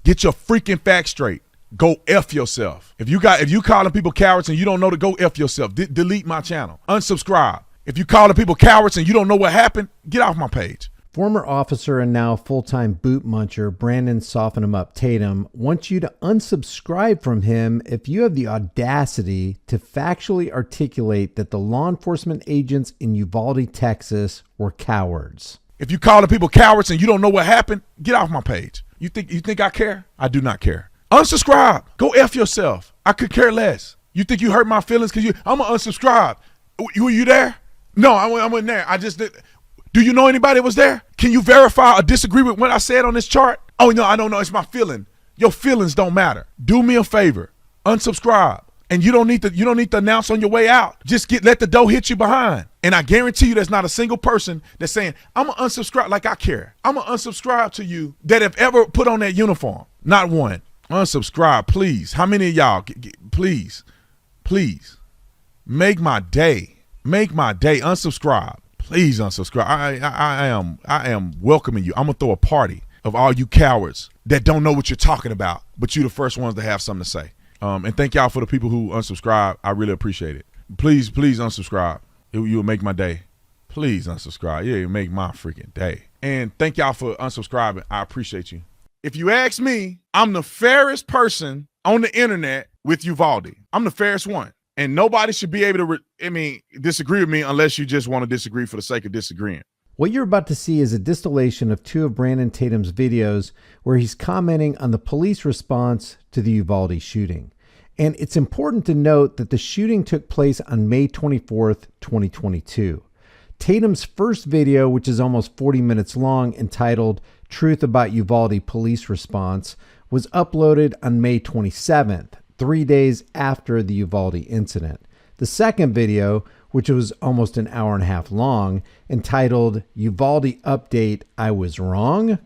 Get your freaking facts straight. Go F yourself. If you calling people cowards and you don't know to go F yourself, delete my channel. Unsubscribe. If you calling people cowards and you don't know what happened, get off my page. Former officer and now full-time boot muncher Brandon Soften 'em Up Tatum wants you to unsubscribe from him if you have the audacity to factually articulate that the law enforcement agents in Uvalde, Texas were cowards. If you calling people cowards and you don't know what happened, get off my page. You think I care? I do not care. Unsubscribe. Go F yourself. I could care less. You think you hurt my feelings because I'm going to unsubscribe. Were you there? No, I wasn't there. I just did. Do you know anybody that was there? Can you verify or disagree with what I said on this chart? Oh, no, I don't know. It's my feeling. Your feelings don't matter. Do me a favor. Unsubscribe. And you don't need to announce on your way out. Just let the dough hit you behind. And I guarantee you there's not a single person that's saying, I'm going to unsubscribe like I care. I'm going to unsubscribe to you that have ever put on that uniform. Not one. Unsubscribe, please. How many of y'all? Please. Make my day. Make my day. Unsubscribe. Please unsubscribe. I am welcoming you. I'm going to throw a party of all you cowards that don't know what you're talking about, but you the first ones to have something to say. And thank y'all for the people who unsubscribe. I really appreciate it. Please unsubscribe. You will make my day. Please unsubscribe. Yeah, you make my freaking day. And thank y'all for unsubscribing. I appreciate you. If you ask me, I'm the fairest person on the internet with Uvalde. I'm the fairest one. And nobody should be able to, disagree with me unless you just want to disagree for the sake of disagreeing. What you're about to see is a distillation of two of Brandon Tatum's videos where he's commenting on the police response to the Uvalde shooting. And it's important to note that the shooting took place on May 24th, 2022. Tatum's first video, which is almost 40 minutes long, entitled Truth About Uvalde Police Response, was uploaded on May 27th, 3 days after the Uvalde incident. The second video, which was almost an hour and a half long, entitled Uvalde Update, I Was Wrong, ?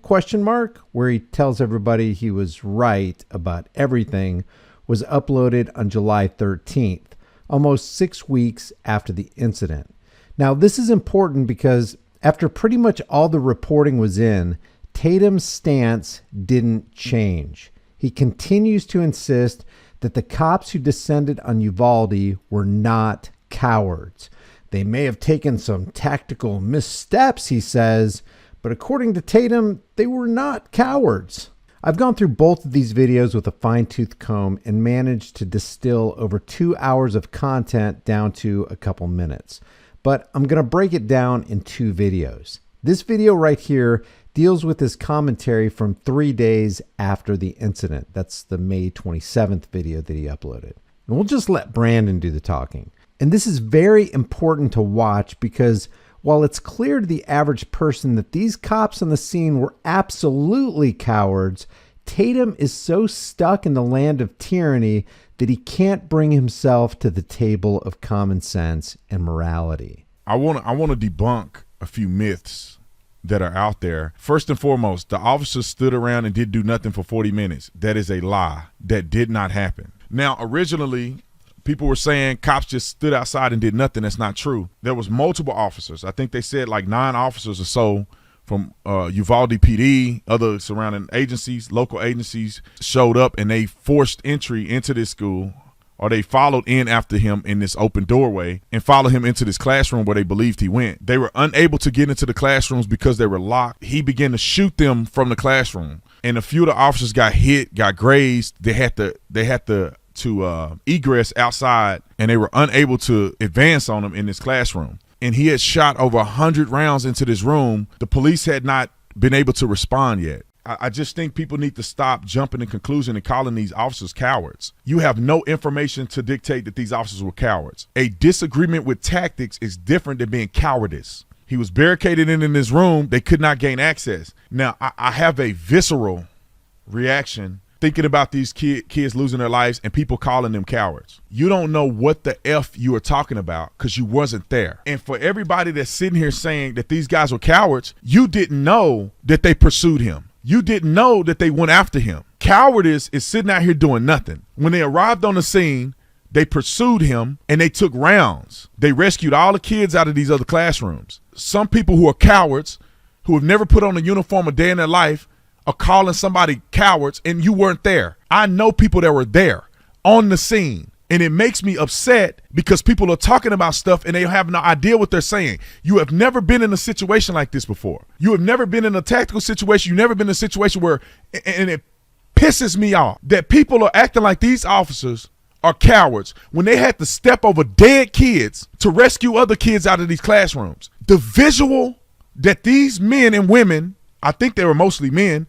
Where he tells everybody he was right about everything, was uploaded on July 13th, almost 6 weeks after the incident. Now, this is important because after pretty much all the reporting was in, Tatum's stance didn't change. He continues to insist that the cops who descended on Uvalde were not cowards. They may have taken some tactical missteps, he says, but according to Tatum, they were not cowards. I've gone through both of these videos with a fine-tooth comb and managed to distill over 2 hours of content down to a couple minutes. But I'm going to break it down in two videos. This video right here deals with his commentary from 3 days after the incident. That's the May 27th video that he uploaded. And we'll just let Brandon do the talking. And this is very important to watch because while it's clear to the average person that these cops on the scene were absolutely cowards, Tatum is so stuck in the land of tyranny that he can't bring himself to the table of common sense and morality. I want to debunk a few myths that are out there. First and foremost, the officers stood around and did do nothing for 40 minutes. That is a lie. That did not happen. Now, originally, people were saying cops just stood outside and did nothing. That's not true. There was multiple officers. I think they said like 9 officers or so from Uvalde PD, other surrounding agencies, local agencies showed up and they forced entry into this school, or they followed in after him in this open doorway and followed him into this classroom where they believed he went. They were unable to get into the classrooms because they were locked. He began to shoot them from the classroom, and a few of the officers got hit, got grazed. They had to egress outside, and they were unable to advance on him in this classroom. And he had shot over 100 rounds into this room. The police had not been able to respond yet. I just think people need to stop jumping to conclusion and calling these officers cowards. You have no information to dictate that these officers were cowards. A disagreement with tactics is different than being cowardice. He was barricaded in this room. They could not gain access. Now, I have a visceral reaction thinking about these kids losing their lives and people calling them cowards. You don't know what the F you are talking about because you wasn't there. And for everybody that's sitting here saying that these guys were cowards, you didn't know that they pursued him. You didn't know that they went after him. Cowardice is sitting out here doing nothing. When they arrived on the scene, they pursued him and they took rounds. They rescued all the kids out of these other classrooms. Some people who are cowards, who have never put on a uniform a day in their life, are calling somebody cowards and you weren't there. I know people that were there on the scene. And it makes me upset because people are talking about stuff and they have no idea what they're saying. You have never been in a situation like this before. You have never been in a tactical situation. You've never been in a situation where, and it pisses me off that people are acting like these officers are cowards when they had to step over dead kids to rescue other kids out of these classrooms. The visual that these men and women, I think they were mostly men,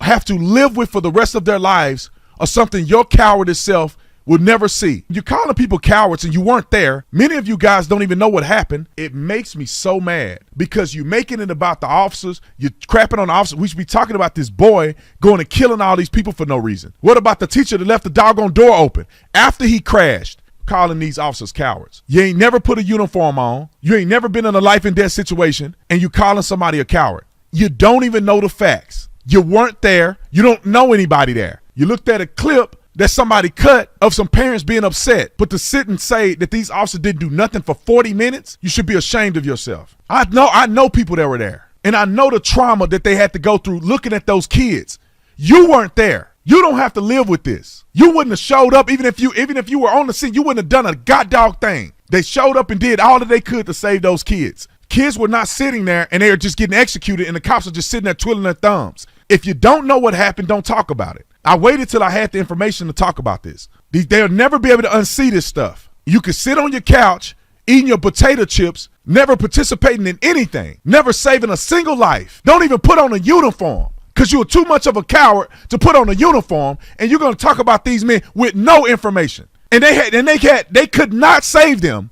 have to live with for the rest of their lives are something your cowardice self will never see. You're calling people cowards and you weren't there. Many of you guys don't even know what happened. It makes me so mad because you're making it about the officers. You're crapping on the officers. We should be talking about this boy going and killing all these people for no reason. What about the teacher that left the doggone door open after he crashed? Calling these officers cowards. You ain't never put a uniform on. You ain't never been in a life and death situation and you calling somebody a coward. You don't even know the facts. You weren't there. You don't know anybody there. You looked at a clip that somebody cut of some parents being upset, but to sit and say that these officers didn't do nothing for 40 minutes, you should be ashamed of yourself. I know people that were there, and I know the trauma that they had to go through looking at those kids. You weren't there. You don't have to live with this. You wouldn't have showed up even if you were on the scene. You wouldn't have done a goddamn thing. They showed up and did all that they could to save those kids. Kids were not sitting there and they were just getting executed and the cops are just sitting there twiddling their thumbs. If you don't know what happened, don't talk about it. I waited till I had the information to talk about this. They'll never be able to unsee this stuff. You can sit on your couch, eating your potato chips, never participating in anything, never saving a single life. Don't even put on a uniform because you were too much of a coward to put on a uniform, and you're going to talk about these men with no information. And they could not save them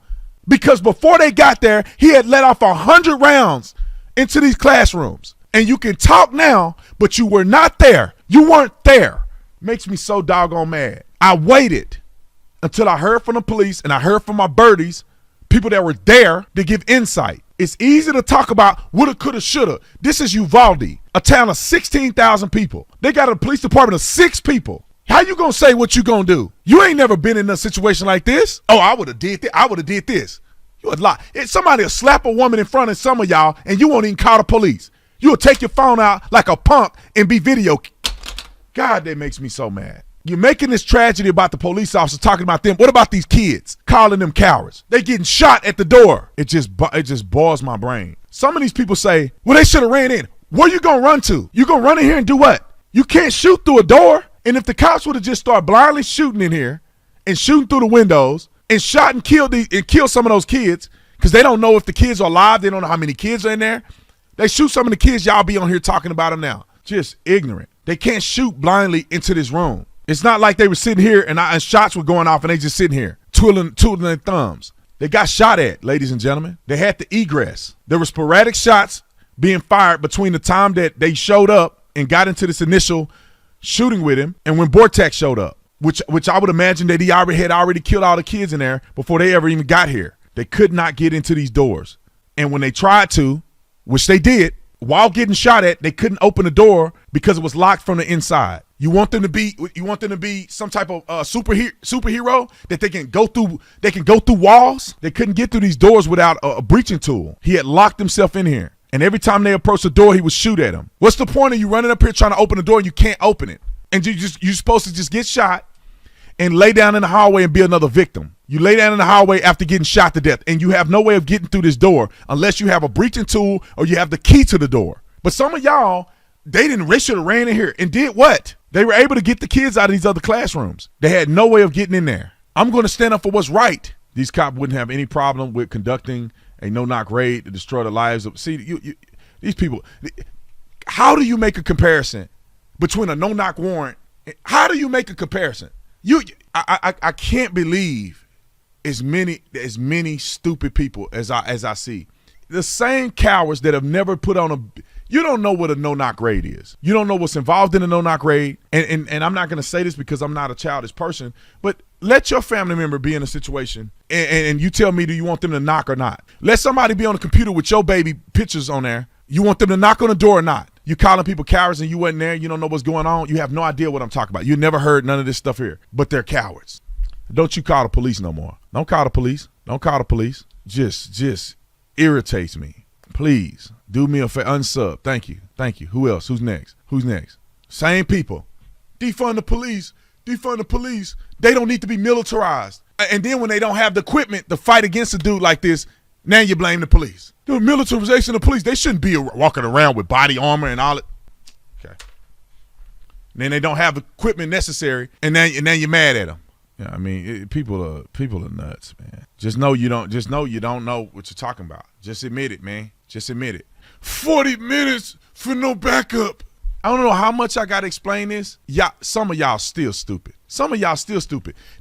because before they got there, he had let off 100 rounds into these classrooms. And you can talk now, but you were not there. You weren't there. Makes me so doggone mad. I waited until I heard from the police and I heard from my birdies, people that were there, to give insight. It's easy to talk about woulda, coulda, shoulda. This is Uvalde, a town of 16,000 people. They got a police department of 6 people. How you gonna say what you gonna do? You ain't never been in a situation like this. Oh, I woulda did this. I woulda did this. You a lie. Somebody will slap a woman in front of some of y'all and you won't even call the police. You'll take your phone out like a punk and be video. God, that makes me so mad. You're making this tragedy about the police officers, talking about them. What about these kids? Calling them cowards. They getting shot at the door. It just boils my brain. Some of these people say, well, they should have ran in. Where you gonna run to? You gonna run in here and do what? You can't shoot through a door. And if the cops would have just started blindly shooting in here and shooting through the windows and shot and killed some of those kids, because they don't know if the kids are alive, they don't know how many kids are in there. They shoot some of the kids, y'all be on here talking about them now. Just ignorant. They can't shoot blindly into this room. It's not like they were sitting here and shots were going off and they just sitting here twiddling their thumbs. They got shot at, ladies and gentlemen. They had to egress. There were sporadic shots being fired between the time that they showed up and got into this initial shooting with him and when Vortex showed up, which I would imagine that he had already killed all the kids in there before they ever even got here. They could not get into these doors. And when they tried to, which they did, while getting shot at, they couldn't open the door because it was locked from the inside. You want them to be some type of superhero that they can go through walls? They couldn't get through these doors without a breaching tool. He had locked himself in here. And every time they approached the door, he would shoot at them. What's the point of you running up here trying to open the door and you can't open it? And you're supposed to just get shot and lay down in the hallway and be another victim. You lay down in the hallway after getting shot to death, and you have no way of getting through this door unless you have a breaching tool or you have the key to the door. But some of y'all, they should have ran in here and did what? They were able to get the kids out of these other classrooms. They had no way of getting in there. I'm going to stand up for what's right. These cops wouldn't have any problem with conducting a no-knock raid to destroy the lives of. See, these people. How do you make a comparison between a no-knock warrant? How do you make a comparison? I can't believe as many stupid people as I see. The same cowards that have never put on a. You don't know what a no-knock raid is. You don't know what's involved in a no-knock raid. And I'm not going to say this because I'm not a childish person, but let your family member be in a situation and you tell me, do you want them to knock or not? Let somebody be on the computer with your baby pictures on there. You want them to knock on the door or not? You calling people cowards and you wasn't there. You don't know what's going on. You have no idea what I'm talking about. You never heard none of this stuff here, but they're cowards. Don't you call the police no more. Don't call the police. Don't call the police. Just irritates me. Please do me a favor. Unsub. Thank you. Who else? Who's next? Who's next? Same people. Defund the police. Defund the police. They don't need to be militarized. And then when they don't have the equipment to fight against a dude like this, now you blame the police. The militarization of the police, they shouldn't be walking around with body armor and all it. Okay. And then they don't have the equipment necessary, and then you're mad at them. Yeah, I mean, people are nuts, man. Just know you don't know what you're talking about. Just admit it, man. Just admit it. 40 minutes for no backup. I don't know how much I got to explain this. Some of y'all still stupid.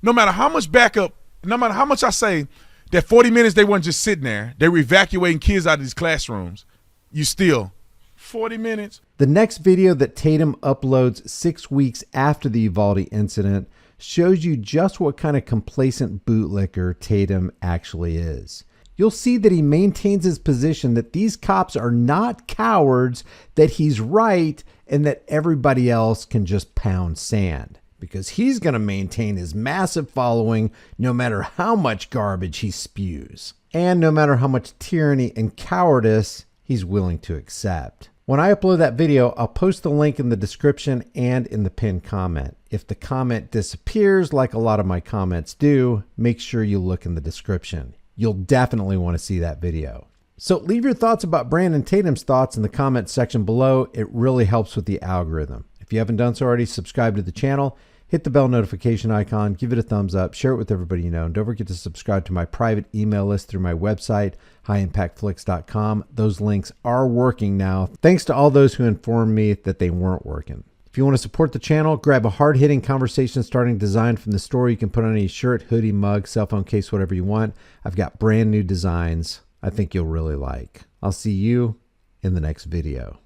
No matter how much backup, no matter how much I say that 40 minutes they weren't just sitting there, they were evacuating kids out of these classrooms, you still 40 minutes. The next video that Tatum uploads 6 weeks after the Uvalde incident shows you just what kind of complacent bootlicker Tatum actually is. You'll see that he maintains his position that these cops are not cowards, that he's right, and that everybody else can just pound sand. Because he's going to maintain his massive following no matter how much garbage he spews. And no matter how much tyranny and cowardice he's willing to accept. When I upload that video, I'll post the link in the description and in the pinned comment. If the comment disappears, like a lot of my comments do, make sure you look in the description. You'll definitely want to see that video. So leave your thoughts about Brandon Tatum's thoughts in the comments section below. It really helps with the algorithm. If you haven't done so already, subscribe to the channel, hit the bell notification icon, give it a thumbs up, share it with everybody you know, and don't forget to subscribe to my private email list through my website, highimpactflix.com. Those links are working now, thanks to all those who informed me that they weren't working. If you want to support the channel, grab a hard-hitting conversation-starting design from the store. You can put on any shirt, hoodie, mug, cell phone case, whatever you want. I've got brand new designs I think you'll really like. I'll see you in the next video.